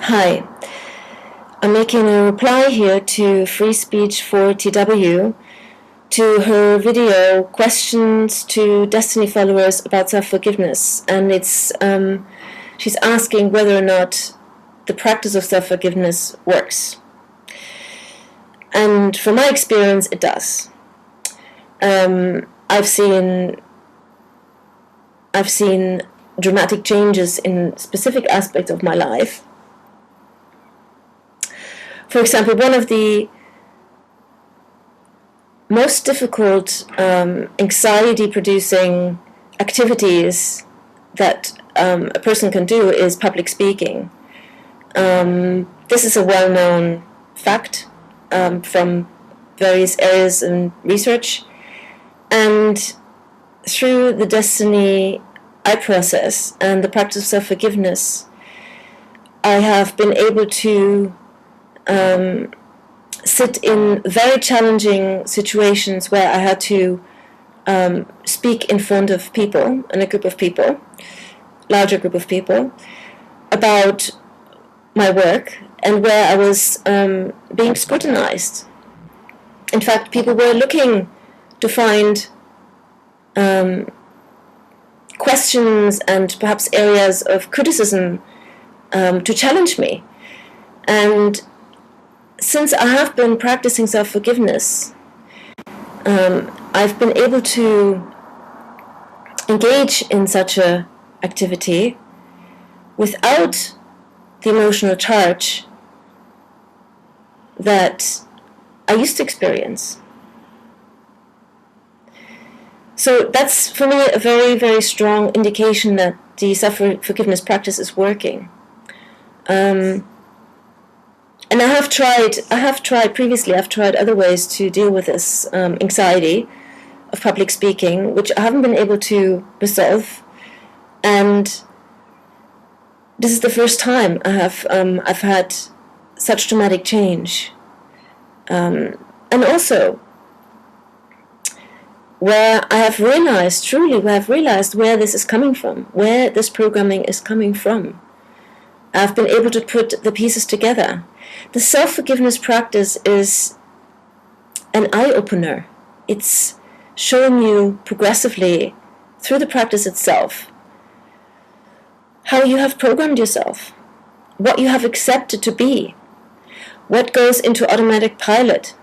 Hi, I'm making a reply here to Free Speech for TW to her video Questions to Destiny Followers about Self-Forgiveness. And she's asking whether or not the practice of self-forgiveness works. And from my experience, it does. I've seen dramatic changes in specific aspects of my life. For example, one of the most difficult anxiety-producing activities that a person can do is public speaking. This is a well-known fact from various areas in research. And through the Destiny I process and the practice of self-forgiveness, I have been able to sit in very challenging situations where I had to speak in front of people, in a group of people, larger group of people, about my work, and where I was being scrutinized. In fact, people were looking to find questions and perhaps areas of criticism to challenge me. And since I have been practicing self-forgiveness, I've been able to engage in such an activity without the emotional charge that I used to experience. So that's, for me, a very, very strong indication that the self-forgiveness practice is working. And I have tried other ways to deal with this anxiety of public speaking, which I haven't been able to resolve. And this is the first time I've had such dramatic change. And also, where I have realized where this is coming from, where this programming is coming from. I've been able to put the pieces together. The self-forgiveness practice is an eye-opener. It's showing you progressively, through the practice itself, how you have programmed yourself, what you have accepted to be, what goes into automatic pilot,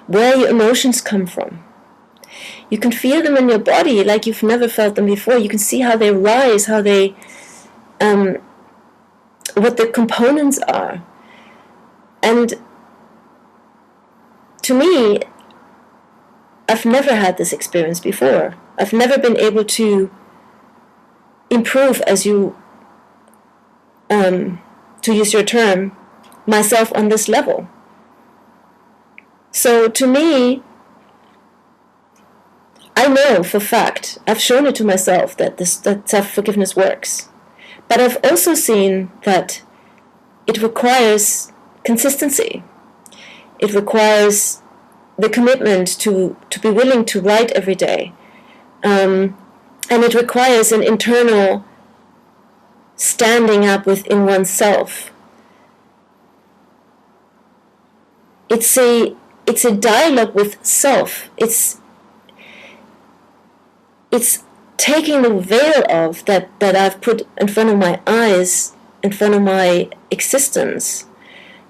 where your emotions come from. You can feel them in your body like you've never felt them before. You can see how they rise, how they, what the components are. And to me, I've never had this experience before. I've never been able to improve, as you, to use your term, myself on this level. So to me, I know for fact, I've shown it to myself that self-forgiveness works. But I've also seen that it requires consistency. It requires the commitment to be willing to write every day. And it requires an internal standing up within oneself. It's a dialogue with self. It's taking the veil off that I've put in front of my eyes, in front of my existence,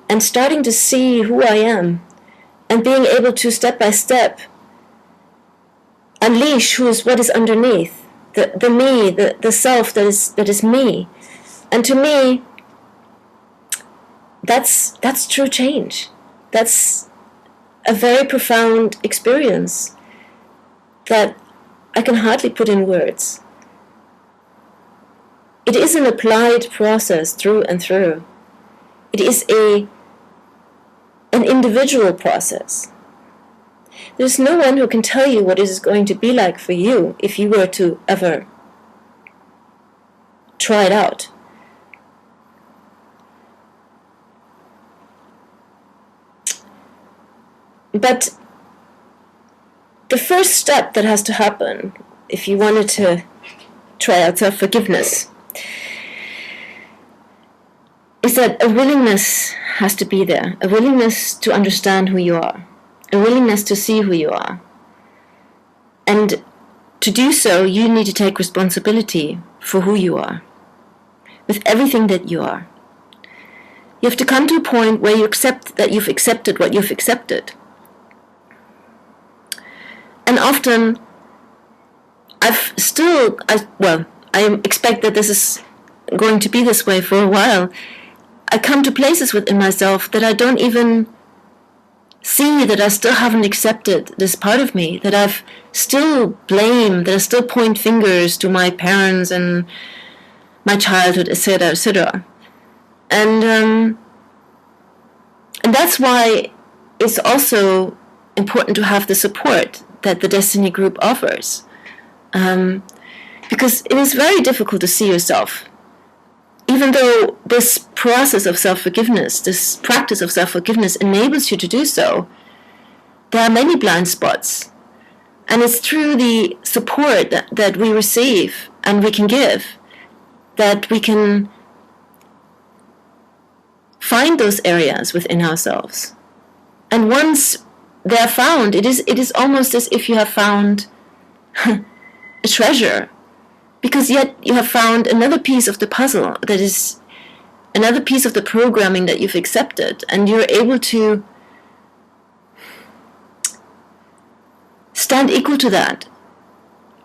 and starting to see who I am, and being able to step by step unleash what is underneath, the me, the self that is me. And to me, that's true change. That's a very profound experience that I can hardly put in words. It is an applied process through and through. It is an individual process. There's no one who can tell you what it is going to be like for you if you were to ever try it out. But the first step that has to happen if you wanted to try out self-forgiveness is that a willingness has to be there, a willingness to understand who you are, a willingness to see who you are. And to do so, you need to take responsibility for who you are, with everything that you are. You have to come to a point where you accept that you've accepted what you've accepted. And often, I expect that this is going to be this way for a while. I come to places within myself that I don't even see, that I still haven't accepted this part of me, that I've still blamed, that I still point fingers to my parents and my childhood, etc., etc. And that's why it's also important to have the support that the Destiny group offers. Because it is very difficult to see yourself. Even though this process of self-forgiveness, this practice of self-forgiveness enables you to do so, there are many blind spots. And it's through the support that we receive and we can give that we can find those areas within ourselves. And once they're found, it is almost as if you have found a treasure, because yet you have found another piece of the puzzle, that is another piece of the programming that you've accepted, and you're able to stand equal to that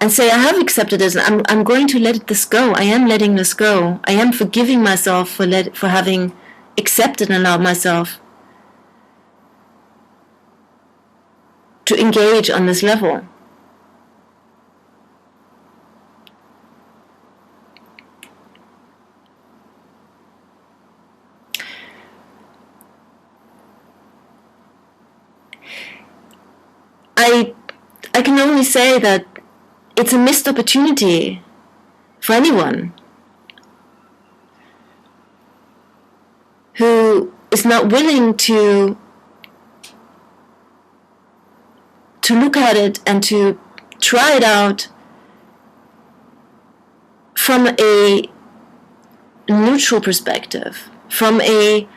and say, I have accepted this, and I'm going to let this go. I am letting this go. I am forgiving myself for having accepted and allowed myself to engage on this level. I can only say that it's a missed opportunity for anyone who is not willing to look at it and to try it out from a neutral perspective, from a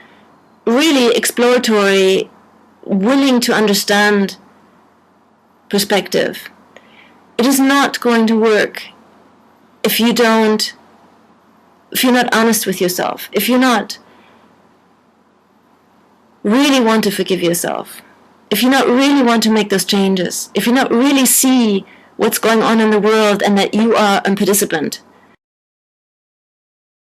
really exploratory, willing to understand perspective. It is not going to work if you're not honest with yourself, if you're not really want to forgive yourself, if you not really want to make those changes, if you not really see what's going on in the world and that you are a participant,